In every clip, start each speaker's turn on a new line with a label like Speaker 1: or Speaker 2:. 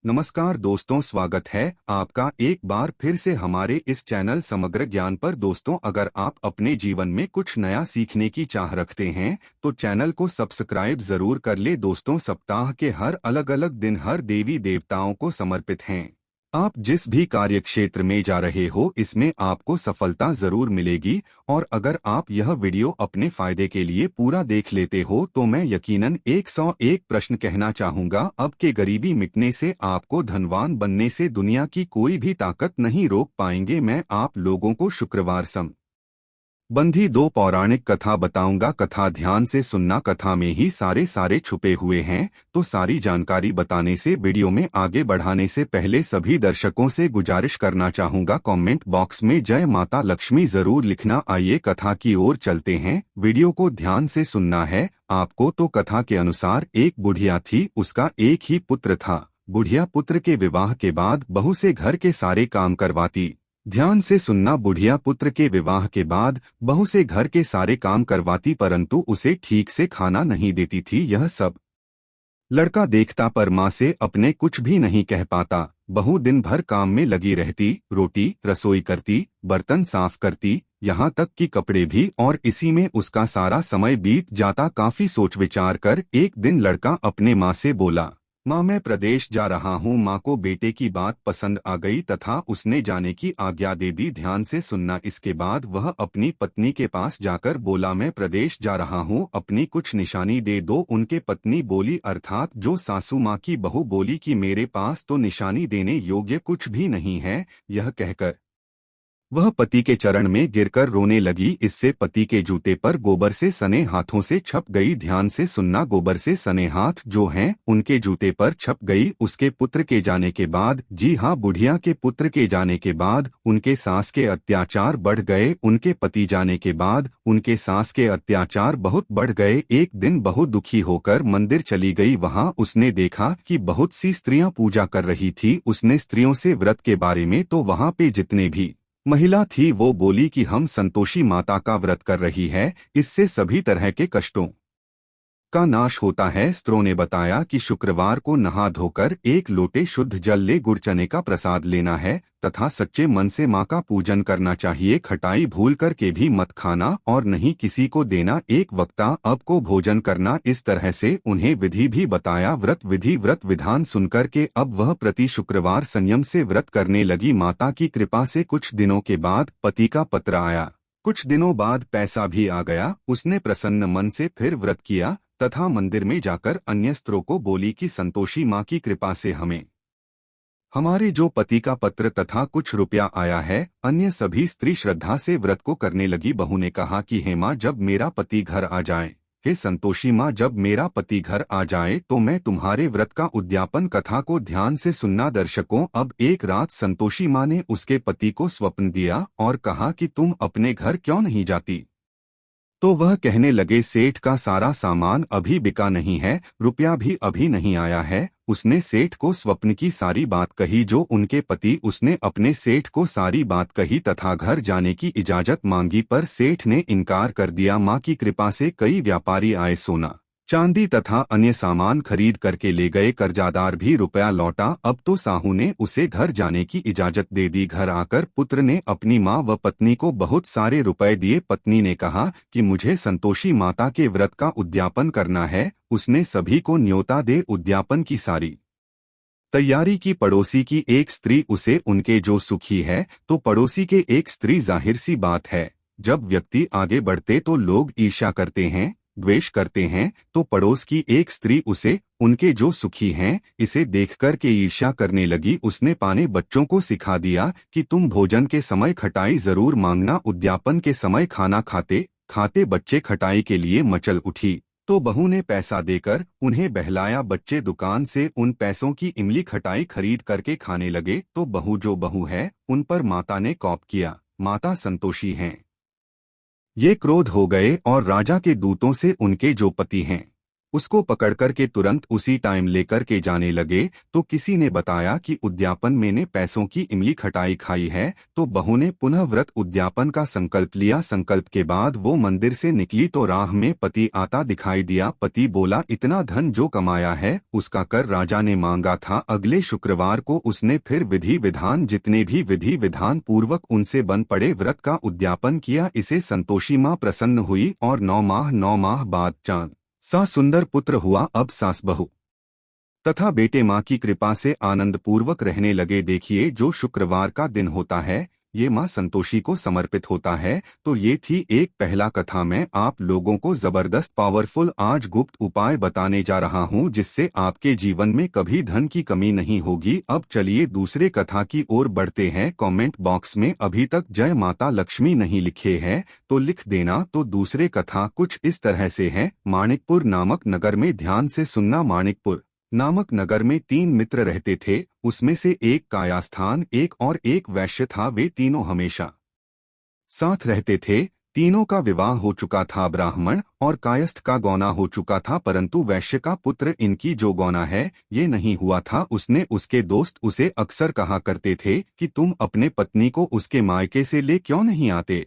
Speaker 1: नमस्कार दोस्तों, स्वागत है आपका एक बार फिर से हमारे इस चैनल समग्र ज्ञान पर। दोस्तों, अगर आप अपने जीवन में कुछ नया सीखने की चाह रखते हैं तो चैनल को सब्सक्राइब जरूर कर ले। दोस्तों, सप्ताह के हर अलग अलग दिन हर देवी देवताओं को समर्पित हैं। आप जिस भी कार्य क्षेत्र में जा रहे हो इसमें आपको सफलता जरूर मिलेगी। और अगर आप यह वीडियो अपने फायदे के लिए पूरा देख लेते हो तो मैं यकीनन 101 प्रश्न कहना चाहूंगा। अब के गरीबी मिटने से आपको धनवान बनने से दुनिया की कोई भी ताकत नहीं रोक पाएंगे। मैं आप लोगों को शुक्रवार बंधी दो पौराणिक कथा बताऊंगा। कथा ध्यान से सुनना, कथा में ही सारे छुपे हुए हैं। तो सारी जानकारी बताने से वीडियो में आगे बढ़ाने से पहले सभी दर्शकों से गुजारिश करना चाहूंगा, कमेंट बॉक्स में जय माता लक्ष्मी जरूर लिखना। आइए कथा की ओर चलते हैं। वीडियो को ध्यान से सुनना है आपको। तो कथा के अनुसार एक बुढ़िया थी, उसका एक ही पुत्र था। बुढ़िया पुत्र के विवाह के बाद बहू से घर के सारे काम करवाती। ध्यान से सुनना, बुढ़िया पुत्र के विवाह के बाद बहू से घर के सारे काम करवाती, परंतु उसे ठीक से खाना नहीं देती थी। यह सब लड़का देखता पर माँ से अपने कुछ भी नहीं कह पाता। बहू दिन भर काम में लगी रहती, रोटी रसोई करती, बर्तन साफ करती, यहाँ तक कि कपड़े भी, और इसी में उसका सारा समय बीत जाता। काफी सोच विचार कर एक दिन लड़का अपने माँ से बोला, माँ मैं प्रदेश जा रहा हूँ। माँ को बेटे की बात पसंद आ गई तथा उसने जाने की आज्ञा दे दी। ध्यान से सुनना, इसके बाद वह अपनी पत्नी के पास जाकर बोला, मैं प्रदेश जा रहा हूँ, अपनी कुछ निशानी दे दो। उनके पत्नी बोली, अर्थात जो सासू माँ की बहू बोली कि मेरे पास तो निशानी देने योग्य कुछ भी नहीं है। यह कहकर वह पति के चरण में गिरकर रोने लगी। इससे पति के जूते पर गोबर से सने हाथों से छप गई। ध्यान से सुनना, गोबर से सने हाथ जो हैं उनके जूते पर छप गई। उसके पुत्र के जाने के बाद, जी हाँ, बुढ़िया के पुत्र के जाने के बाद उनके सास के अत्याचार बढ़ गए। उनके पति जाने के बाद उनके सास के अत्याचार बहुत बढ़ गए। एक दिन बहू दुखी होकर मंदिर चली गई। वहाँ उसने देखा कि बहुत सी स्त्रियां पूजा कर रही थी। उसने स्त्रियों से व्रत के बारे में, तो वहाँ पे जितने भी महिला थी वो बोली कि हम संतोषी माता का व्रत कर रही है, इससे सभी तरह के कष्टों का नाश होता है। स्त्रों ने बताया कि शुक्रवार को नहा धोकर एक लोटे शुद्ध जल ले गुड़ चने का प्रसाद लेना है तथा सच्चे मन से माँ का पूजन करना चाहिए। खटाई भूल कर के भी मत खाना और नहीं किसी को देना। एक वक्ता अब को भोजन करना, इस तरह से उन्हें विधि भी बताया। व्रत विधान सुनकर के अब वह प्रति शुक्रवार संयम से व्रत करने लगी। माता की कृपा से कुछ दिनों के बाद पति का पत्र आया। कुछ दिनों बाद पैसा भी आ गया। उसने प्रसन्न मन से फिर व्रत किया तथा मंदिर में जाकर अन्य स्त्रों को बोली कि संतोषी माँ की कृपा से हमें हमारे जो पति का पत्र तथा कुछ रुपया आया है। अन्य सभी स्त्री श्रद्धा से व्रत को करने लगी। बहू ने कहा कि हे माँ, जब मेरा पति घर आ जाए, हे संतोषी माँ, जब मेरा पति घर आ जाए तो मैं तुम्हारे व्रत का उद्यापन। कथा को ध्यान से सुनना दर्शकों। अब एक रात संतोषी माँ ने उसके पति को स्वप्न दिया और कहा कि तुम अपने घर क्यों नहीं जाती। तो वह कहने लगे, सेठ का सारा सामान अभी बिका नहीं है, रुपया भी अभी नहीं आया है। उसने सेठ को स्वप्न की सारी बात कही जो उनके पति। उसने अपने सेठ को सारी बात कही तथा घर जाने की इजाजत मांगी, पर सेठ ने इनकार कर दिया। माँ की कृपा से कई व्यापारी आए, सोना चांदी तथा अन्य सामान खरीद करके ले गए। कर्जादार भी रुपया लौटा। अब तो साहू ने उसे घर जाने की इजाजत दे दी। घर आकर पुत्र ने अपनी माँ व पत्नी को बहुत सारे रुपए दिए। पत्नी ने कहा कि मुझे संतोषी माता के व्रत का उद्यापन करना है। उसने सभी को न्योता दे उद्यापन की सारी तैयारी की। पड़ोसी की एक स्त्री उसे उनके जो सुखी है, तो पड़ोसी के एक स्त्री, जाहिर सी बात है जब व्यक्ति आगे बढ़ते तो लोग ईर्ष्या करते हैं, द्वेष करते हैं। तो पड़ोस की एक स्त्री उसे उनके जो सुखी हैं इसे देखकर के ईर्ष्या करने लगी। उसने पाने बच्चों को सिखा दिया कि तुम भोजन के समय खटाई जरूर मांगना। उद्यापन के समय खाना खाते खाते बच्चे खटाई के लिए मचल उठी, तो बहू ने पैसा देकर उन्हें बहलाया। बच्चे दुकान से उन पैसों की इमली खटाई खरीद करके खाने लगे। तो बहू जो बहू है उन पर माता ने कोप किया। माता संतोषी हैं, ये क्रोध हो गए और राजा के दूतों से उनके जो पति हैं उसको पकड़कर के तुरंत उसी टाइम लेकर के जाने लगे तो किसी ने बताया कि उद्यापन मैंने पैसों की इमली खटाई खाई है। तो बहू ने पुनः व्रत उद्यापन का संकल्प लिया। संकल्प के बाद वो मंदिर से निकली तो राह में पति आता दिखाई दिया। पति बोला, इतना धन जो कमाया है उसका कर राजा ने मांगा था। अगले शुक्रवार को उसने फिर विधि विधान जितने भी विधि विधान पूर्वक उनसे बन पड़े व्रत का उद्यापन किया। इसे संतोषी माँ प्रसन्न हुई और 9 माह बाद चांद सा सुंदर पुत्र हुआ। अब सास बहू तथा बेटे माँ की कृपा से आनंद पूर्वक रहने लगे। देखिए, जो शुक्रवार का दिन होता है ये माँ संतोषी को समर्पित होता है। तो ये थी एक पहला कथा। मैं आप लोगों को जबरदस्त पावरफुल आज गुप्त उपाय बताने जा रहा हूँ जिससे आपके जीवन में कभी धन की कमी नहीं होगी। अब चलिए दूसरे कथा की ओर बढ़ते हैं। कमेंट बॉक्स में अभी तक जय माता लक्ष्मी नहीं लिखे हैं तो लिख देना। तो दूसरे कथा कुछ इस तरह से है। माणिकपुर नामक नगर में, ध्यान से सुनना, माणिकपुर नामक नगर में 3 मित्र रहते थे। उसमें से एक कायास्थान, एक और एक वैश्य था। वे तीनों हमेशा साथ रहते थे। तीनों का विवाह हो चुका था। ब्राह्मण और कायस्थ का गौना हो चुका था, परंतु वैश्य का पुत्र इनकी जो गौना है ये नहीं हुआ था। उसने उसके दोस्त उसे अक्सर कहा करते थे कि तुम अपने पत्नी को उसके मायके से ले क्यों नहीं आते।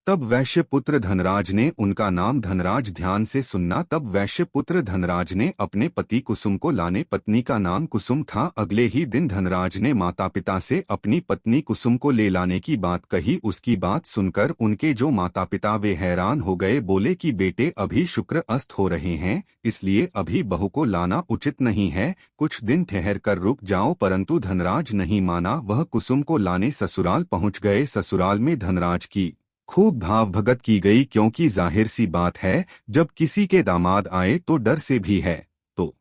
Speaker 1: तब वैश्य पुत्र धनराज ने, उनका नाम धनराज, ध्यान से सुनना, तब वैश्य पुत्र धनराज ने अपने पति कुसुम को लाने, पत्नी का नाम कुसुम था। अगले ही दिन धनराज ने माता पिता से अपनी पत्नी कुसुम को ले लाने की बात कही। उसकी बात सुनकर उनके जो माता पिता वे हैरान हो गए। बोले कि बेटे अभी शुक्र अस्त हो रहे हैं, इसलिए अभी बहू को लाना उचित नहीं है, कुछ दिन ठहर कर रुक जाओ। परंतु धनराज नहीं माना। वह कुसुम को लाने ससुराल पहुंच गए। ससुराल में धनराज की खूब भाव भगत की गई, क्योंकि जाहिर सी बात है जब किसी के दामाद आए तो डर से भी है। तो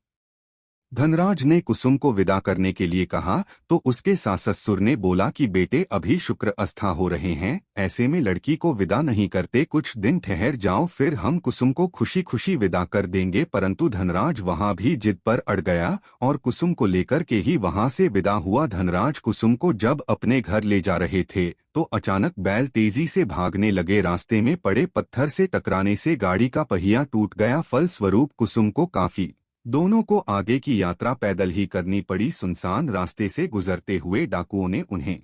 Speaker 1: धनराज ने कुसुम को विदा करने के लिए कहा तो उसके सास ससुर ने बोला कि बेटे अभी शुक्र अस्था हो रहे हैं, ऐसे में लड़की को विदा नहीं करते, कुछ दिन ठहर जाओ, फिर हम कुसुम को खुशी खुशी विदा कर देंगे। परंतु धनराज वहां भी जिद पर अड़ गया और कुसुम को लेकर के ही वहां से विदा हुआ। धनराज कुसुम को जब अपने घर ले जा रहे थे तो अचानक बैल तेजी से भागने लगे। रास्ते में पड़े पत्थर से टकराने से गाड़ी का पहिया टूट गया। फलस्वरूप कुसुम को काफी दोनों को आगे की यात्रा पैदल ही करनी पड़ी। सुनसान रास्ते से गुजरते हुए डाकुओं ने उन्हें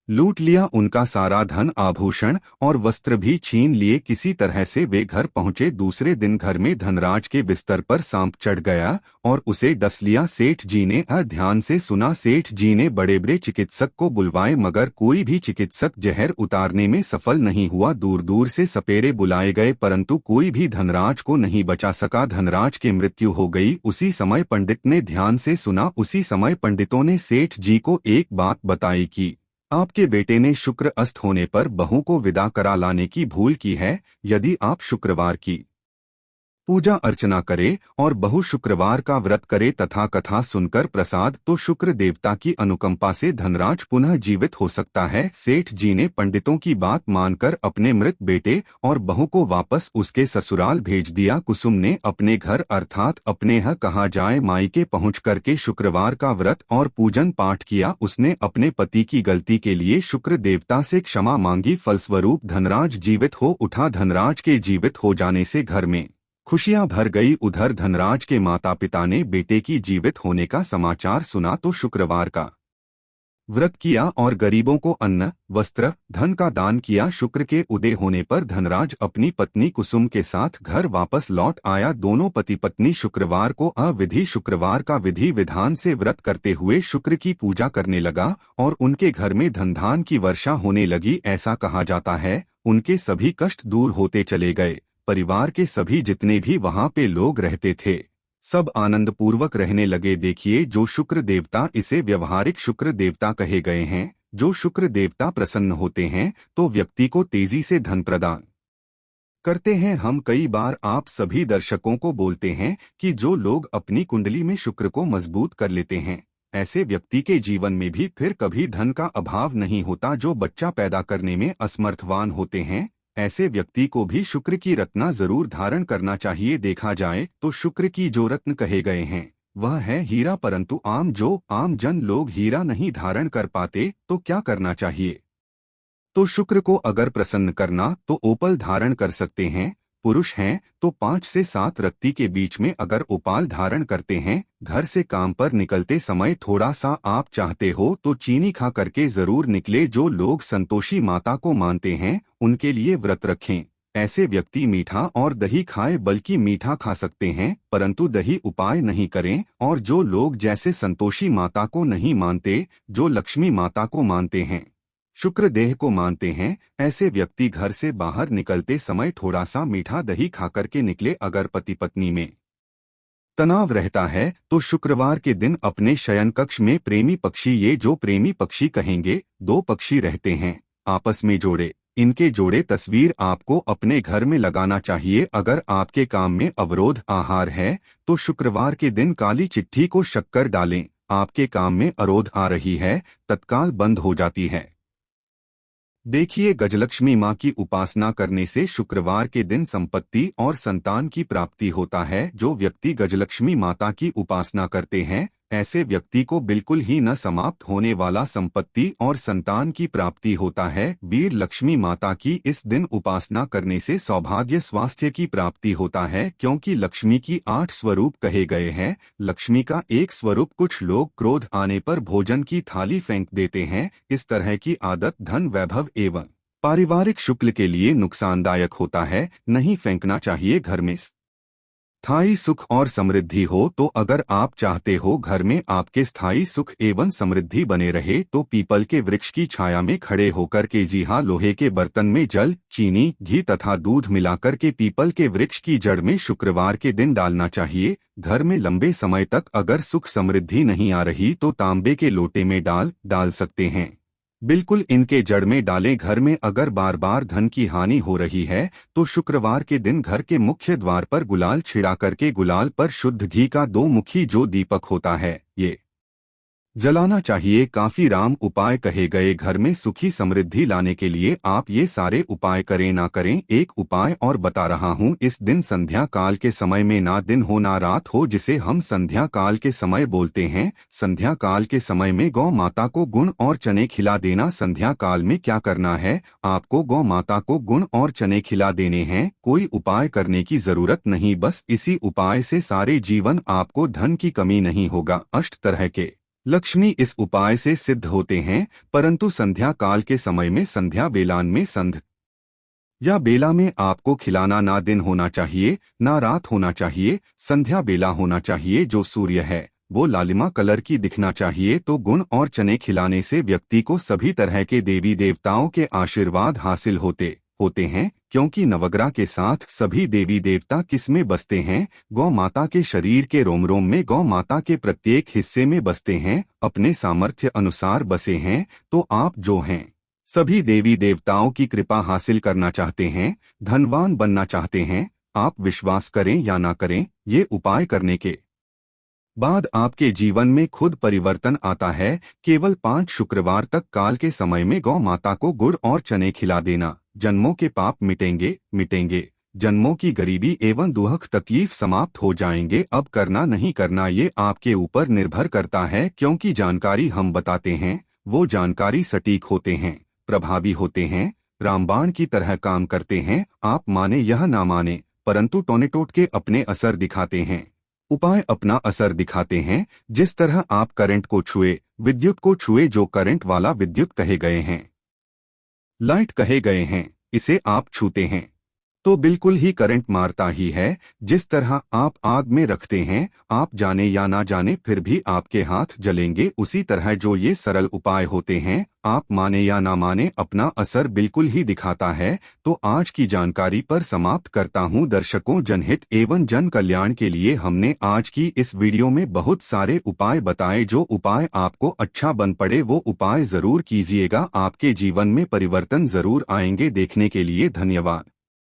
Speaker 1: लूट लिया। उनका सारा धन आभूषण और वस्त्र भी छीन लिए। किसी तरह से वे घर पहुंचे। दूसरे दिन घर में धनराज के बिस्तर पर सांप चढ़ गया और उसे डस लिया। सेठ जी ने ध्यान से सुना। सेठ जी ने बड़े बड़े चिकित्सक को बुलवाए, मगर कोई भी चिकित्सक जहर उतारने में सफल नहीं हुआ। दूर दूर से सपेरे बुलाए गए, परंतु कोई भी धनराज को नहीं बचा सका। धनराज की मृत्यु हो गई। उसी समय पंडित ने, ध्यान से सुना, उसी समय पंडितों ने सेठ जी को एक बात बताई कि आपके बेटे ने शुक्र अस्त होने पर बहू को विदा करा लाने की भूल की है। यदि आप शुक्रवार की पूजा अर्चना करे और बहु शुक्रवार का व्रत करे तथा कथा सुनकर प्रसाद, तो शुक्र देवता की अनुकंपा से धनराज पुनः जीवित हो सकता है। सेठ जी ने पंडितों की बात मानकर अपने मृत बेटे और बहू को वापस उसके ससुराल भेज दिया। कुसुम ने अपने घर अर्थात अपने यहाँ कहा जाए मायके पहुँच करके शुक्रवार का व्रत और पूजन पाठ किया। उसने अपने पति की गलती के लिए शुक्र देवता से क्षमा मांगी। फलस्वरूप धनराज जीवित हो उठा। धनराज के जीवित हो जाने से घर में खुशियां भर गई। उधर धनराज के माता पिता ने बेटे की जीवित होने का समाचार सुना तो शुक्रवार का व्रत किया और गरीबों को अन्न, वस्त्र, धन का दान किया। शुक्र के उदय होने पर धनराज अपनी पत्नी कुसुम के साथ घर वापस लौट आया। दोनों पति पत्नी शुक्रवार को अविधि शुक्रवार का विधि विधान से व्रत करते हुए शुक्र की पूजा करने लगा और उनके घर में धन की वर्षा होने लगी। ऐसा कहा जाता है उनके सभी कष्ट दूर होते चले गए। परिवार के सभी जितने भी वहां पे लोग रहते थे सब आनंद पूर्वक रहने लगे। देखिए, जो शुक्र देवता, इसे व्यवहारिक शुक्र देवता कहे गए हैं। जो शुक्र देवता प्रसन्न होते हैं तो व्यक्ति को तेजी से धन प्रदान करते हैं। हम कई बार आप सभी दर्शकों को बोलते हैं कि जो लोग अपनी कुंडली में शुक्र को मजबूत कर लेते हैं ऐसे व्यक्ति के जीवन में भी फिर कभी धन का अभाव नहीं होता। जो बच्चा पैदा करने में असमर्थवान होते हैं ऐसे व्यक्ति को भी शुक्र की रत्ना जरूर धारण करना चाहिए। देखा जाए तो शुक्र की जो रत्न कहे गए हैं वह है हीरा, परंतु आम जन लोग हीरा नहीं धारण कर पाते। तो क्या करना चाहिए? तो शुक्र को अगर प्रसन्न करना तो ओपल धारण कर सकते हैं। पुरुष हैं तो 5 से 7 रत्ती के बीच में अगर उपाल धारण करते हैं, घर से काम पर निकलते समय थोड़ा सा आप चाहते हो तो चीनी खा करके जरूर निकले। जो लोग संतोषी माता को मानते हैं उनके लिए व्रत रखें। ऐसे व्यक्ति मीठा और दही खाए, बल्कि मीठा खा सकते हैं परंतु दही उपाय नहीं करें। और जो लोग जैसे संतोषी माता को नहीं मानते, जो लक्ष्मी माता को मानते हैं, शुक्र देह को मानते हैं, ऐसे व्यक्ति घर से बाहर निकलते समय थोड़ा सा मीठा दही खाकर के निकले। अगर पति पत्नी में तनाव रहता है तो शुक्रवार के दिन अपने शयन कक्ष में प्रेमी पक्षी, ये जो प्रेमी पक्षी कहेंगे, 2 पक्षी रहते हैं आपस में जोड़े, इनके जोड़े तस्वीर आपको अपने घर में लगाना चाहिए। अगर आपके काम में अवरोध आहार है तो शुक्रवार के दिन काली चिट्ठी को शक्कर डालें। आपके काम में अवरोध आ रही है, तत्काल बंद हो जाती है। देखिए, गजलक्ष्मी माँ की उपासना करने से शुक्रवार के दिन संपत्ति और संतान की प्राप्ति होता है। जो व्यक्ति गजलक्ष्मी माता की उपासना करते हैं, ऐसे व्यक्ति को बिल्कुल ही न समाप्त होने वाला संपत्ति और संतान की प्राप्ति होता है। वीर लक्ष्मी माता की इस दिन उपासना करने से सौभाग्य स्वास्थ्य की प्राप्ति होता है, क्योंकि लक्ष्मी की 8 स्वरूप कहे गए हैं। लक्ष्मी का एक स्वरूप, कुछ लोग क्रोध आने पर भोजन की थाली फेंक देते हैं। इस तरह की आदत धन, वैभव एवं पारिवारिक शुक्ल के लिए नुकसानदायक होता है, नहीं फेंकना चाहिए। घर में स्थायी सुख और समृद्धि हो तो अगर आप चाहते हो घर में आपके स्थायी सुख एवं समृद्धि बने रहे तो पीपल के वृक्ष की छाया में खड़े होकर के, जी हाँ, लोहे के बर्तन में जल, चीनी, घी तथा दूध मिलाकर के पीपल के वृक्ष की जड़ में शुक्रवार के दिन डालना चाहिए। घर में लंबे समय तक अगर सुख समृद्धि नहीं आ रही तो तांबे के लोटे में डाल सकते हैं, बिल्कुल इनके जड़ में डालें। घर में अगर बार बार धन की हानि हो रही है तो शुक्रवार के दिन घर के मुख्य द्वार पर गुलाल छिड़ा करके गुलाल पर शुद्ध घी का 2 मुखी जो दीपक होता है, ये जलाना चाहिए। काफी राम उपाय कहे गए घर में सुखी समृद्धि लाने के लिए। आप ये सारे उपाय करें ना करें, एक उपाय और बता रहा हूँ। इस दिन संध्या काल के समय में ना दिन हो ना रात हो, जिसे हम संध्या काल के समय बोलते हैं। संध्या काल के समय में गौ माता को गुड़ और चने खिला देना। संध्या काल में क्या करना है, आपको गौ माता को गुड़ और चने खिला देने हैं। कोई उपाय करने की जरूरत नहीं, बस इसी उपाय से सारे जीवन आपको धन की कमी नहीं होगा। 8 तरह के लक्ष्मी इस उपाय से सिद्ध होते हैं, परंतु संध्या काल के समय में संध्या बेलान में संध या बेला में आपको खिलाना ना दिन होना चाहिए ना रात होना चाहिए, संध्या बेला होना चाहिए। जो सूर्य है वो लालिमा कलर की दिखना चाहिए। तो गुड़ और चने खिलाने से व्यक्ति को सभी तरह के देवी देवताओं के आशीर्वाद हासिल होते हैं, क्योंकि नवग्रह के साथ सभी देवी देवता किसमें बसते हैं, गौ माता के शरीर के रोम रोम में, गौ माता के प्रत्येक हिस्से में बसते हैं, अपने सामर्थ्य अनुसार बसे हैं। तो आप जो हैं सभी देवी देवताओं की कृपा हासिल करना चाहते हैं, धनवान बनना चाहते हैं, आप विश्वास करें या ना करें, ये उपाय करने के बाद आपके जीवन में खुद परिवर्तन आता है। केवल 5 शुक्रवार तक काल के समय में गौ माता को गुड़ और चने खिला देना, जन्मों के पाप मिटेंगे, जन्मों की गरीबी एवं दुख तकलीफ समाप्त हो जाएंगे। अब करना नहीं करना ये आपके ऊपर निर्भर करता है, क्योंकि जानकारी हम बताते हैं वो जानकारी सटीक होते हैं, प्रभावी होते हैं, रामबाण की तरह काम करते हैं। आप माने यह ना माने, परंतु टोनेटोट के अपने असर दिखाते हैं, उपाय अपना असर दिखाते हैं। जिस तरह आप करंट को छुए, विद्युत को छुए, जो करंट वाला विद्युत कहे गए हैं, लाइट कहे गए हैं, इसे आप छूते हैं तो बिल्कुल ही करंट मारता ही है। जिस तरह आप आग में रखते हैं, आप जाने या ना जाने फिर भी आपके हाथ जलेंगे, उसी तरह जो ये सरल उपाय होते हैं, आप माने या ना माने, अपना असर बिल्कुल ही दिखाता है। तो आज की जानकारी पर समाप्त करता हूं। दर्शकों, जनहित एवं जन कल्याण के लिए हमने आज की इस वीडियो में बहुत सारे उपाय बताए। जो उपाय आपको अच्छा बन पड़े वो उपाय जरूर कीजिएगा, आपके जीवन में परिवर्तन जरूर आएंगे। देखने के लिए धन्यवाद।